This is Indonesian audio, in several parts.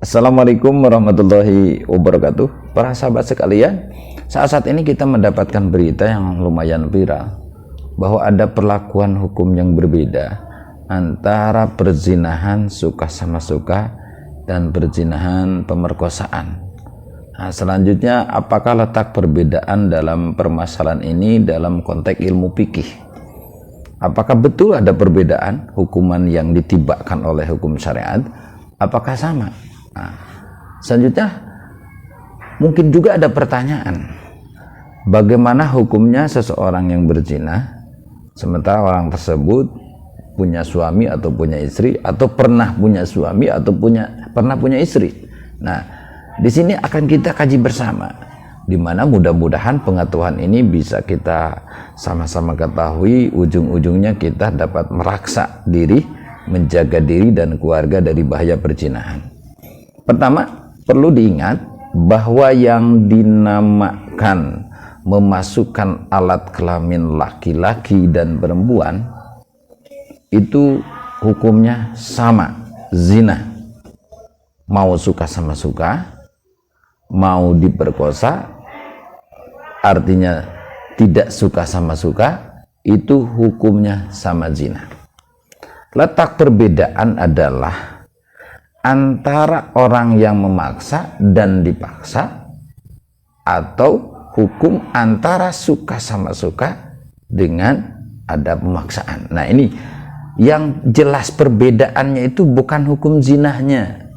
Assalamualaikum warahmatullahi wabarakatuh. Para sahabat sekalian, saat ini kita mendapatkan berita yang lumayan viral bahwa ada perlakuan hukum yang berbeda antara perzinahan suka sama suka dan perzinahan pemerkosaan. Nah, selanjutnya, apakah letak perbedaan dalam permasalahan ini dalam konteks ilmu fikih? Apakah betul ada perbedaan hukuman yang ditibakkan oleh hukum syariat? Apakah sama? Nah, selanjutnya mungkin juga ada pertanyaan, bagaimana hukumnya seseorang yang berzina sementara orang tersebut punya suami atau punya istri, atau pernah punya suami atau pernah punya istri. Nah, di sini akan kita kaji bersama, di mana mudah-mudahan pengetahuan ini bisa kita sama-sama ketahui, ujung-ujungnya kita dapat meraksa diri, menjaga diri dan keluarga dari bahaya perzinahan. Pertama, perlu diingat bahwa yang dinamakan memasukkan alat kelamin laki-laki dan perempuan itu hukumnya sama, zina. Mau suka sama suka, mau diperkosa, artinya tidak suka sama suka, itu hukumnya sama zina. Letak perbedaan adalah antara orang yang memaksa dan dipaksa, atau hukum antara suka sama suka dengan ada pemaksaan. Nah, ini yang jelas perbedaannya itu bukan hukum zinahnya,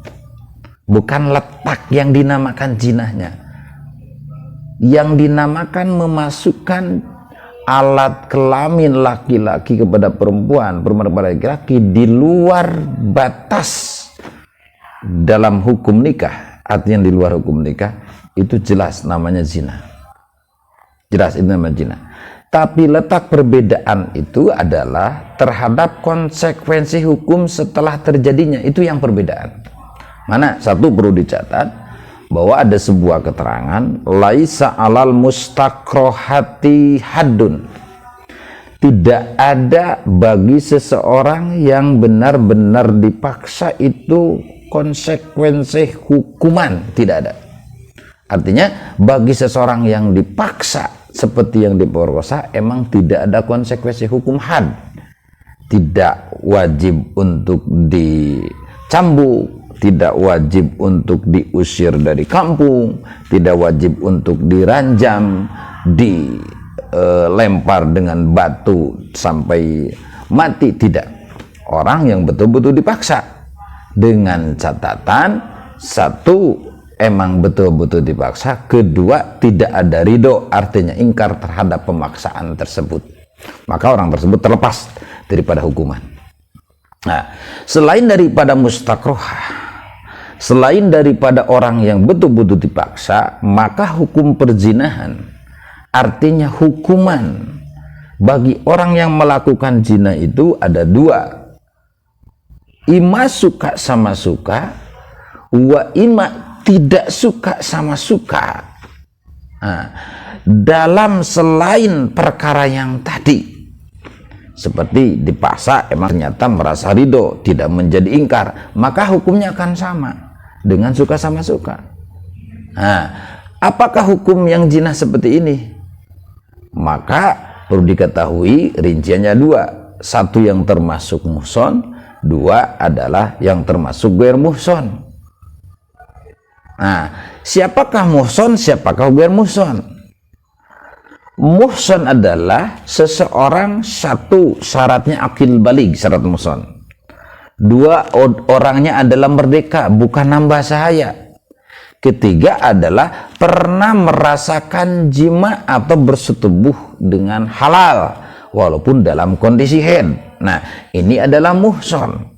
bukan letak yang dinamakan zinahnya. Yang dinamakan memasukkan alat kelamin laki-laki kepada perempuan, perempuan kepada laki-laki di luar batas dalam hukum nikah, artinya di luar hukum nikah, itu jelas namanya zina. Jelas itu namanya zina. Tapi letak perbedaan itu adalah terhadap konsekuensi hukum setelah terjadinya, itu yang perbedaan. Mana? Satu, perlu dicatat bahwa ada sebuah keterangan, laisa alal mustakrohati haddun. Tidak ada bagi seseorang yang benar-benar dipaksa itu konsekuensi hukuman, tidak ada. Artinya bagi seseorang yang dipaksa seperti yang diperkosa, emang tidak ada konsekuensi hukum had. Tidak wajib untuk dicambuk, tidak wajib untuk diusir dari kampung, tidak wajib untuk diranjam, dilempar dengan batu sampai mati, tidak. Orang yang betul-betul dipaksa, dengan catatan, satu, emang betul-betul dipaksa, kedua, tidak ada ridho, artinya ingkar terhadap pemaksaan tersebut, maka orang tersebut terlepas daripada hukuman. Nah, selain daripada mustakrohah, selain daripada orang yang betul-betul dipaksa, maka hukum perzinahan, artinya hukuman bagi orang yang melakukan zina itu ada dua. Ima suka sama suka, wa ima tidak suka sama suka. Nah, dalam selain perkara yang tadi, seperti dipaksa emang ternyata merasa ridho, tidak menjadi ingkar, maka hukumnya akan sama dengan suka sama suka. Nah, apakah hukum yang zina seperti ini? Maka perlu diketahui rinciannya dua. Satu yang termasuk muhson, dua adalah yang termasuk ghair muhson. Nah, siapakah muhson, siapakah ghair muhson? Muhson adalah seseorang, satu, syaratnya akil balig, syarat muhson. Dua, orangnya adalah merdeka, bukan nambah sahaya. Ketiga adalah pernah merasakan jima atau bersetubuh dengan halal, walaupun dalam kondisi haid. Nah, ini adalah muhson.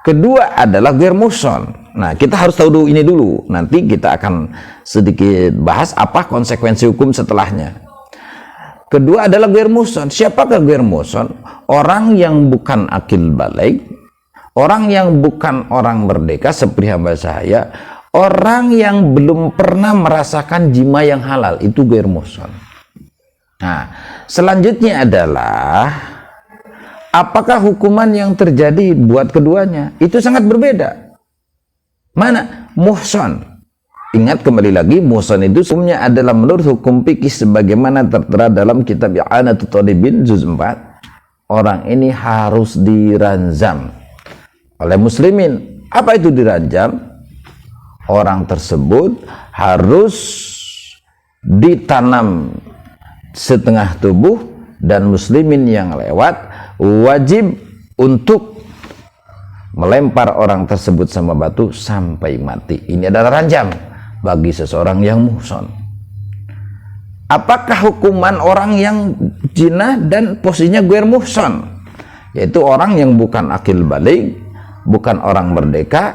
Kedua adalah ghair muhson. Nah, kita harus tahu dulu ini dulu. Nanti kita akan sedikit bahas apa konsekuensi hukum setelahnya. Kedua adalah ghair muhson. Siapakah ghair muhson? Orang yang bukan akil baligh, orang yang bukan orang merdeka seperti hamba sahaya, orang yang belum pernah merasakan jima yang halal, itu ghair muhson. Nah, selanjutnya adalah apakah hukuman yang terjadi buat keduanya? Itu sangat berbeda. Mana? Muhsan. Ingat kembali lagi, muhsan itu hukumnya adalah menurut hukum fikih sebagaimana tertera dalam kitab I'anatul Talibin juz 4. Orang ini harus diranjam oleh muslimin. Apa itu diranjam? Orang tersebut harus ditanam setengah tubuh dan muslimin yang lewat wajib untuk melempar orang tersebut sama batu sampai mati. Ini adalah ranjam bagi seseorang yang muhsan. Apakah hukuman orang yang zina dan posisinya guer muhsan? Yaitu orang yang bukan akil balik, bukan orang merdeka,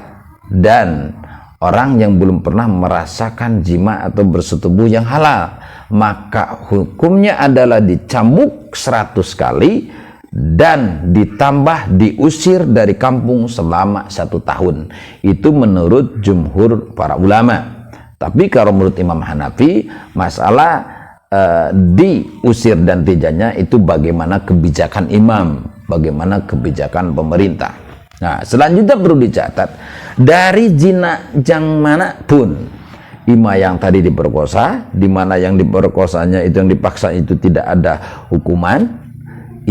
dan orang yang belum pernah merasakan jima atau bersetubuh yang halal. Maka hukumnya adalah dicambuk 100 kali dan ditambah diusir dari kampung selama 1 tahun. Itu menurut jumhur para ulama. Tapi kalau menurut Imam Hanafi, masalah diusir dan tidaknya itu bagaimana kebijakan imam, bagaimana kebijakan pemerintah. Nah, selanjutnya perlu dicatat, dari zina yang manapun, ima yang tadi diperkosa, di mana yang diperkosanya itu, yang dipaksa itu tidak ada hukuman,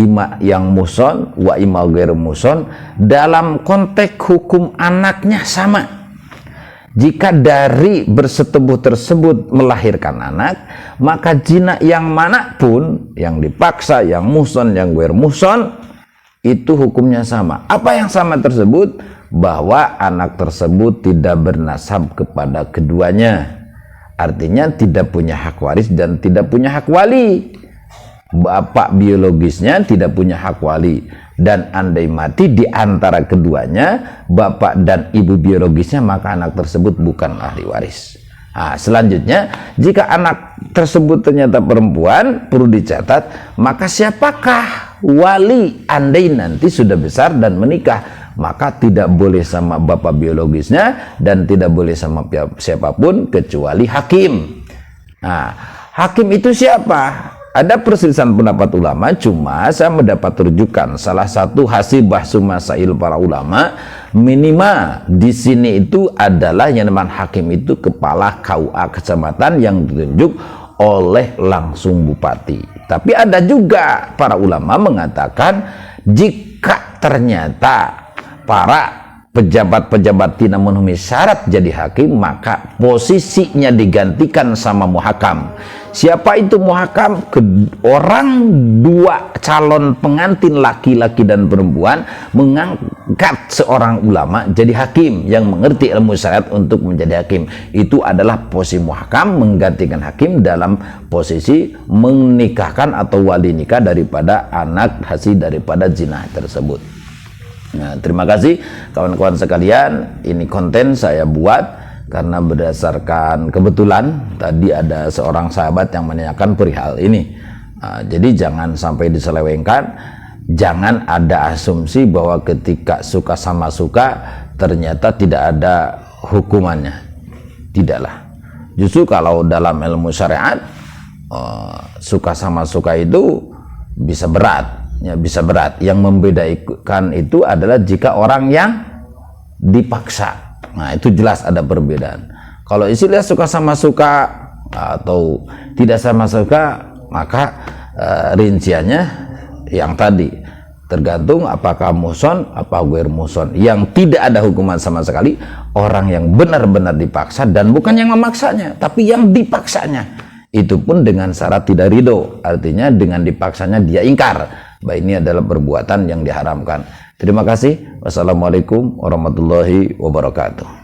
ima yang muhsan wa ima ghairu muhsan, dalam konteks hukum anaknya sama. Jika dari bersetubuh tersebut melahirkan anak, maka zina yang manapun, yang dipaksa, yang muhsan, yang ghairu muhsan, itu hukumnya sama. Apa yang sama tersebut? Bahwa anak tersebut tidak bernasab kepada keduanya. Artinya tidak punya hak waris dan tidak punya hak wali. Bapak biologisnya tidak punya hak wali, dan andai mati di antara keduanya, bapak dan ibu biologisnya, maka anak tersebut bukan ahli waris. Nah, selanjutnya, jika anak tersebut ternyata perempuan, perlu dicatat, maka siapakah wali andai nanti sudah besar dan menikah? Maka tidak boleh sama bapak biologisnya dan tidak boleh sama siapapun kecuali hakim. Nah, hakim itu siapa? Ada perselisihan pendapat ulama, cuma saya mendapat rujukan salah satu hasil bahsu masail para ulama, minimal di sini itu adalah yang namanya hakim itu kepala KUA kecamatan yang ditunjuk oleh langsung bupati. Tapi ada juga para ulama mengatakan jika ternyata para pejabat-pejabat tidak memenuhi syarat jadi hakim, maka posisinya digantikan sama muhakam. Siapa itu muhakam? Orang dua calon pengantin laki-laki dan perempuan mengangkat seorang ulama jadi hakim yang mengerti ilmu syariat untuk menjadi hakim. Itu adalah posisi muhakam, menggantikan hakim dalam posisi menikahkan atau wali nikah daripada anak hasil daripada zina tersebut. Nah, terima kasih kawan-kawan sekalian. Ini konten saya buat karena berdasarkan kebetulan tadi ada seorang sahabat yang menanyakan perihal ini. Nah, jadi jangan sampai diselewengkan, jangan ada asumsi bahwa ketika suka sama suka ternyata tidak ada hukumannya. Tidaklah. Justru kalau dalam ilmu syariat suka sama suka itu bisa berat, ya bisa berat. Yang membedakan itu adalah jika orang yang dipaksa. Nah, itu jelas ada perbedaan. Kalau istilah suka sama suka atau tidak sama suka, maka rinciannya yang tadi tergantung apakah muhsan apa ghair muhsan. Yang tidak ada hukuman sama sekali orang yang benar-benar dipaksa, dan bukan yang memaksanya tapi yang dipaksanya, itu pun dengan syarat tidak ridho, artinya dengan dipaksanya dia ingkar bahwa ini adalah perbuatan yang diharamkan. Terima kasih. Wassalamualaikum warahmatullahi wabarakatuh.